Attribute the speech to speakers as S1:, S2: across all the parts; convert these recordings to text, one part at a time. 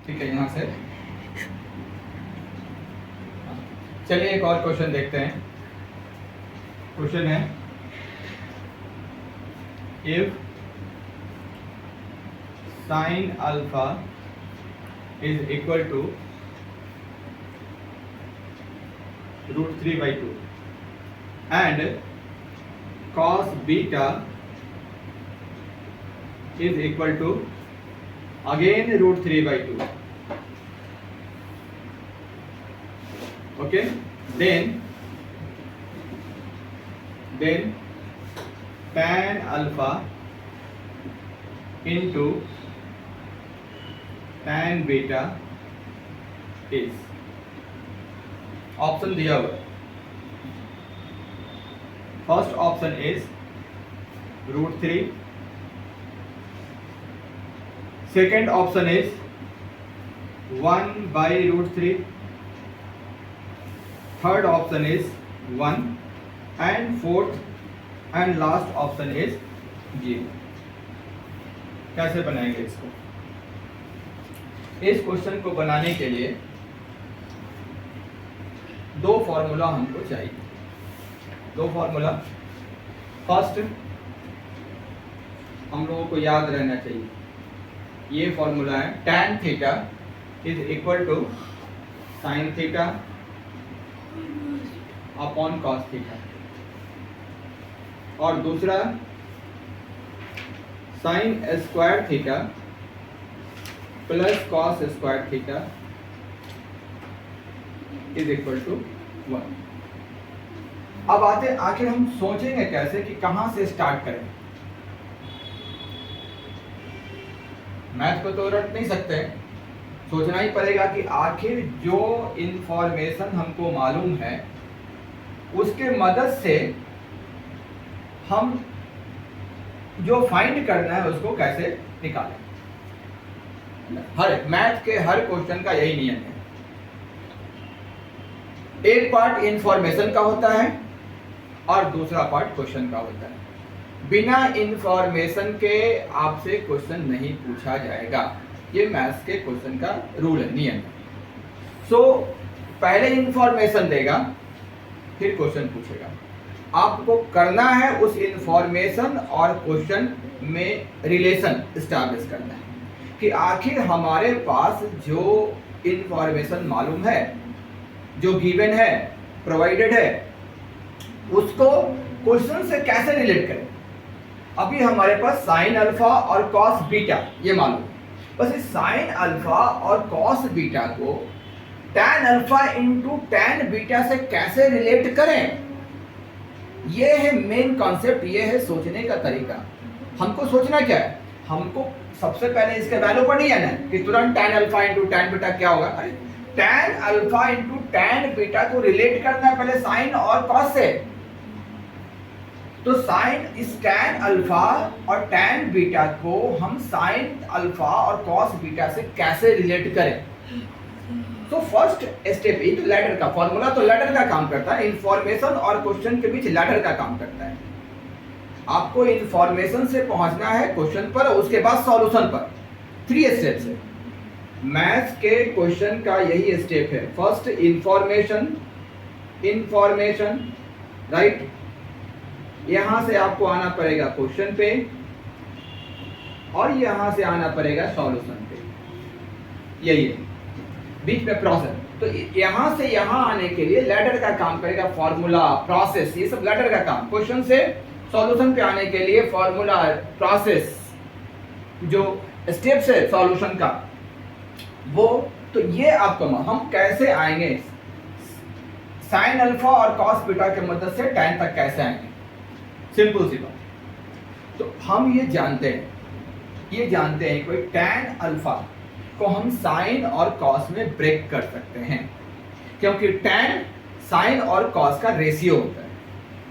S1: ठीक है, यहाँ से चलिए एक और क्वेश्चन देखते हैं। क्वेश्चन है if sine alpha is equal to √3/2 and cos beta is equal to again √3/2. Okay, then tan alpha into tan beta is, option दिया हुआ। First option is √3, second option is 1/√3, third option is 1 and fourth and last option is 0। कैसे बनाएंगे इसको? इस question को बनाने के लिए दो फॉर्मूला हमको चाहिए। दो फॉर्मूला, फर्स्ट हम लोगों को याद रहना चाहिए, ये फॉर्मूला है tan theta is equal to sine theta upon cos theta, और दूसरा sine square theta plus cos square theta is equal to 1। अब आखिर हम सोचेंगे कैसे कि कहां से स्टार्ट करें। मैथ को तो रट नहीं सकते, सोचना ही पड़ेगा कि आखिर जो इंफॉर्मेशन हमको मालूम है उसके मदद से हम जो फाइंड करना है उसको कैसे निकालें। हर मैथ के हर क्वेश्चन का यही नियम है, एक पार्ट इंफॉर्मेशन का होता है और दूसरा पार्ट क्वेश्चन का होता है। बिना इंफॉर्मेशन के आपसे क्वेश्चन नहीं पूछा जाएगा, ये मैथ्स के क्वेश्चन का रूल है, नियम है। सो पहले इंफॉर्मेशन देगा फिर क्वेश्चन पूछेगा। आपको करना है उस इंफॉर्मेशन और क्वेश्चन में रिलेशन स्टैब्लिश करना है कि आखिर हमारे पास जो इंफॉर्मेशन मालूम है, जो गिवन है, प्रोवाइडेड है, उसको क्वेश्चन से कैसे रिलेट करें। अभी हमारे पास साइन अल्फा और कॉस बीटा ये मालूम, बस इस साइन अल्फा और कॉस बीटा को tan alpha into tan beta से कैसे रिलेट करें, ये है मेन कॉन्सेप्ट, ये है सोचने का तरीका। हमको सोचना क्या है, हमको सबसे पहले इसके वैल्यू पर नहीं आना है कि तुरंत tan alpha into tan beta क्या होगा। अरे tan alpha into tan beta को रिलेट करना है पहले साइन और कॉस से। तो साइन इस tan अल्फा और tan बीटा को हम साइन अल्फा और कॉस बीटा से कैसे रिलेट करें। तो फर्स्ट स्टेप, ये तो लैडर का फॉर्मूला तो लैडर का काम करता है, इंफॉर्मेशन और क्वेश्चन के बीच लैडर का काम करता है। आपको इंफॉर्मेशन से पहुंचना है क्वेश्चन पर, उसके बाद सॉल्यूशन पर। 3 स्टेप्स है मैथ्स के क्वेश्चन का, यही स्टेप है। फर्स्ट इंफॉर्मेशन राइट, यहां से आपको आना पड़ेगा क्वेश्चन पे और यहां से आना पड़ेगा सॉल्यूशन पे, यही है बीच में प्रोसेस। तो यहां से यहां आने के लिए लैडर का काम करेगा, फॉर्मूला, प्रोसेस, ये सब लैडर का काम। क्वेश्चन से सॉल्यूशन पे आने के लिए फॉर्मूला, प्रोसेस, जो स्टेप्स है सॉल्यूशन का वो, तो ये आपको हम कैसे आएंगे साइन अल्फा और कॉस बीटा के मदद से tan तक कैसे आएंगे, सिंपल सी बात। तो हम ये जानते हैं कोई tan अल्फा को हम साइन और कॉस में ब्रेक कर सकते हैं, क्योंकि tan साइन और कॉस का रेशियो होता है।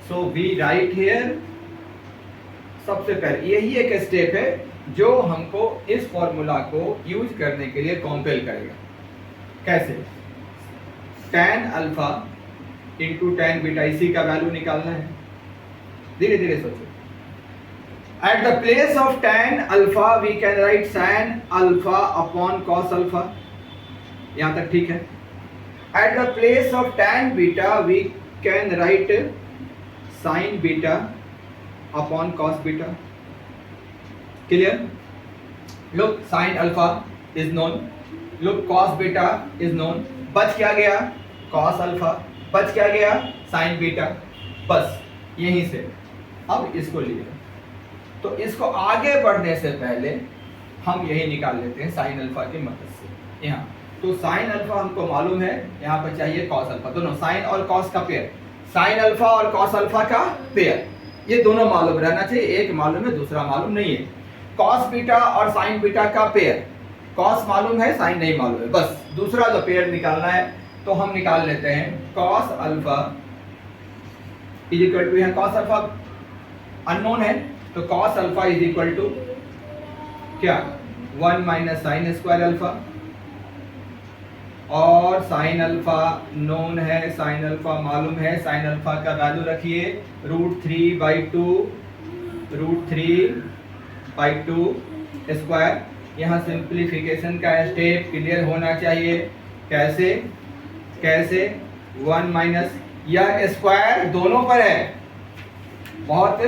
S1: सो वी राइट हियर, सबसे पहले यही एक स्टेप है जो हमको इस फॉर्मूला को यूज करने के लिए कॉम्पेल करेगा। कैसे? tan alpha into tan beta, इसी का वैल्यू निकालना है। धीरे धीरे सोचो, At the place of tan alpha we can write sin alpha upon cos alpha. यहाँ तक ठीक है. At the place of tan beta we can write sin beta upon cos beta. Clear? Look, sin alpha is known. Look, cos beta is known. बच क्या गया? cos alpha. बच क्या गया? sin beta. बस यहीं से अब इसको लिए. तो इसको आगे बढ़ने से पहले हम यही निकाल लेते हैं साइन अल्फा की मदद से. यहाँ तो साइन अल्फा हमको मालूम है, यहाँ पर चाहिए कॉस अल्फा. दोनों साइन और कॉस का पेयर, साइन अल्फा और कॉस अल्फा का पेयर, ये दोनों मालूम रहना चाहिए. एक मालूम है, दूसरा मालूम नहीं है. कॉस बीटा और साइन बीटा का पेयर, कॉस मालूम है, साइन नहीं मालूम है. बस दूसरा जो पेयर निकालना है तो हम निकाल लेते हैं. Cos alpha is equal to, यहाँ कॉस अल्फा अननोन है तो cos alpha is equal to क्या? 1 माइनस साइन स्क्वायर अल्फा. और साइन अल्फा नोन है, साइन अल्फा मालूम है. साइन अल्फा का वैल्यू रखिए √3/2, √3/2 स्क्वायर. यहाँ सिंप्लीफिकेशन का स्टेप क्लियर होना चाहिए. कैसे? 1 माइनस, यह स्क्वायर दोनों पर है, बहुत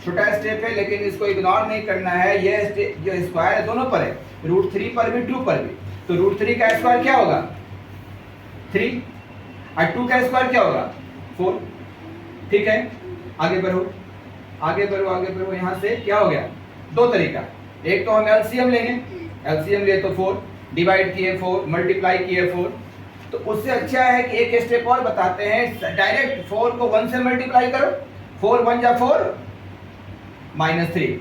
S1: छोटा स्टेप है लेकिन इसको इग्नोर नहीं करना है. ये जो स्क्वायर है दोनों पर है, √3 पर भी 2 पर भी. तो √3 का स्क्वायर क्या होगा? 3, और 2 का स्क्वायर क्या होगा? 4. ठीक है, आगे बढ़ो आगे बढ़ो आगे बढ़ो. यहाँ से क्या हो गया? दो तरीका. एक तो हम एलसीएम लेंगे, एलसीएम लिए तो 4, डिवाइड किए 4, मल्टीप्लाई किए 4. तो उससे अच्छा है कि एक स्टेप और बताते हैं, डायरेक्ट 4 को 1 से मल्टीप्लाई करो. 4 1 जा 4, -3,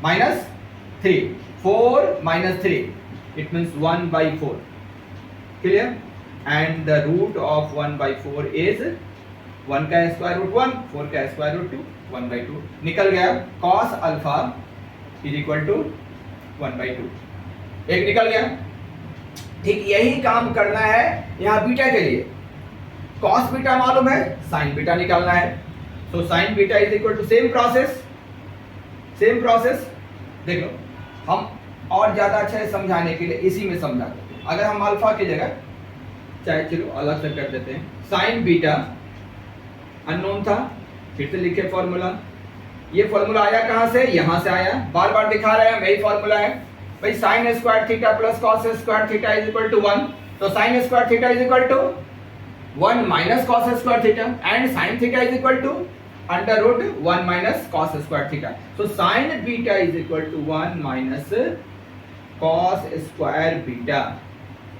S1: -3, 4 -3, it means 1/4. Clear? And the root of 1/4 is 1 का स्क्वायर रूट 1, 4 का स्क्वायर रूट 2, 1/2 निकल गया. cos alpha is equal to 1/2, एक निकल गया. ठीक यही काम करना है यहाँ बीटा के लिए. cos बीटा मालूम है, sin बीटा निकालना है. तो sin beta is equal to same process. देख लो, हम और ज्यादा अच्छा है समझाने के लिए इसी में समझा देते हैं. अगर हम अल्फा की जगह, चाहे चलो अलग से कर देते हैं, साइन बीटा अननोन था, फिर से लिखे फॉर्मूला. ये फॉर्मूला आया कहाँ से? यहाँ से आया. बार बार दिखा रहे हैं, यही फॉर्मूला है भाई. Sine square theta plus cos square theta is equal to 1. तो sine square theta is equal to 1 minus cos square theta, and sine theta is equal to √1 minus cos square theta. So sin beta is equal to 1 minus cos square beta.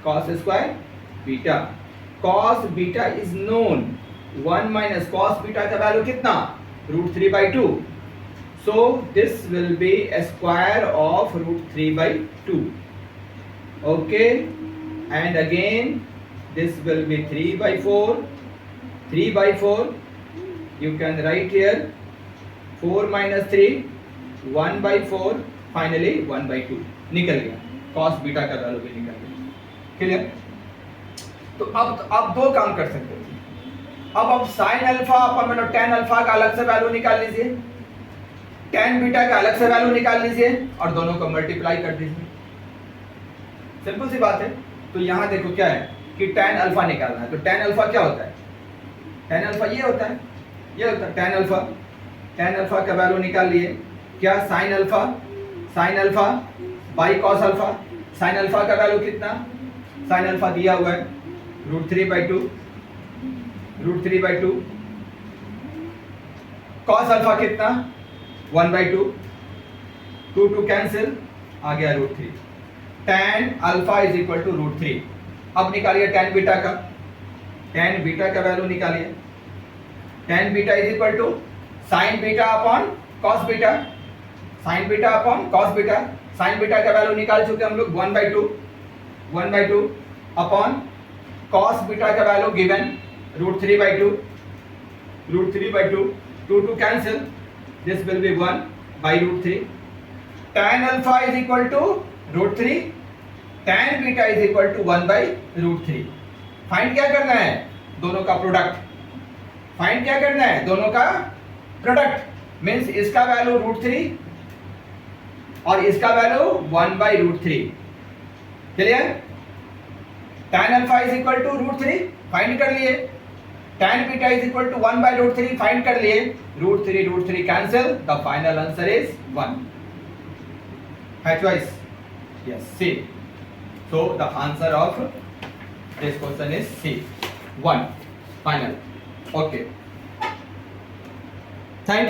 S1: Cos square beta. Cos beta is known. 1 minus cos beta का value कितना? √3/2. So this will be a square of √3/2. Okay, and again this will be 3/4. 3/4. You can write here 4 minus 3, 1/4, finally 1/2 निकल गया. cos beta का value भी निकल गया. Clear? तो अब दो काम कर सकते हो. अब sin अल्फा अपन tan अल्फा का अलग से वैल्यू निकाल लीजिए, tan बीटा का अलग से वैल्यू निकाल लीजिए और दोनों को मल्टीप्लाई कर दीजिए. सिंपल सी बात है. तो यहाँ देखो क्या है कि tan अल्फा निकालना है. तो tan अल्फा क्या होता है? tan अल्फा ये होता है, ये होता है tan अल्फा का वैल्यू निकाल लिए. क्या? sin alpha by cos alpha. sin alpha का वैल्यू कितना? sin अल्फा दिया हुआ है √3/2. cos अल्फा कितना? 1/2. 2 कैंसिल, आ गया √3. tan alpha is equal to √3. अब निकालिए tan बीटा का. tan बीटा का वैल्यू निकालिए. tan beta is equal to sin beta upon cos beta. sin beta upon cos beta. sin beta का वैल्यू निकाल चुके हम लोग 1/2 अपॉन cos बीटा का value given √3/2. 2 cancel, this will be 1/√3. tan alpha is equal to √3, tan beta is equal to 1/√3. Find क्या करना है? दोनों का प्रोडक्ट. फाइंड क्या करना है? दोनों का प्रोडक्ट. मींस इसका वैल्यू √3 और इसका value 1/√3। Clear? tan alpha is equal to √3 find कर लिए, tan beta is equal to 1/√3 find कर लिए, √3 cancel, the final answer is 1। है choice? Yes, C. So the answer of this question is C, 1 final. Okay.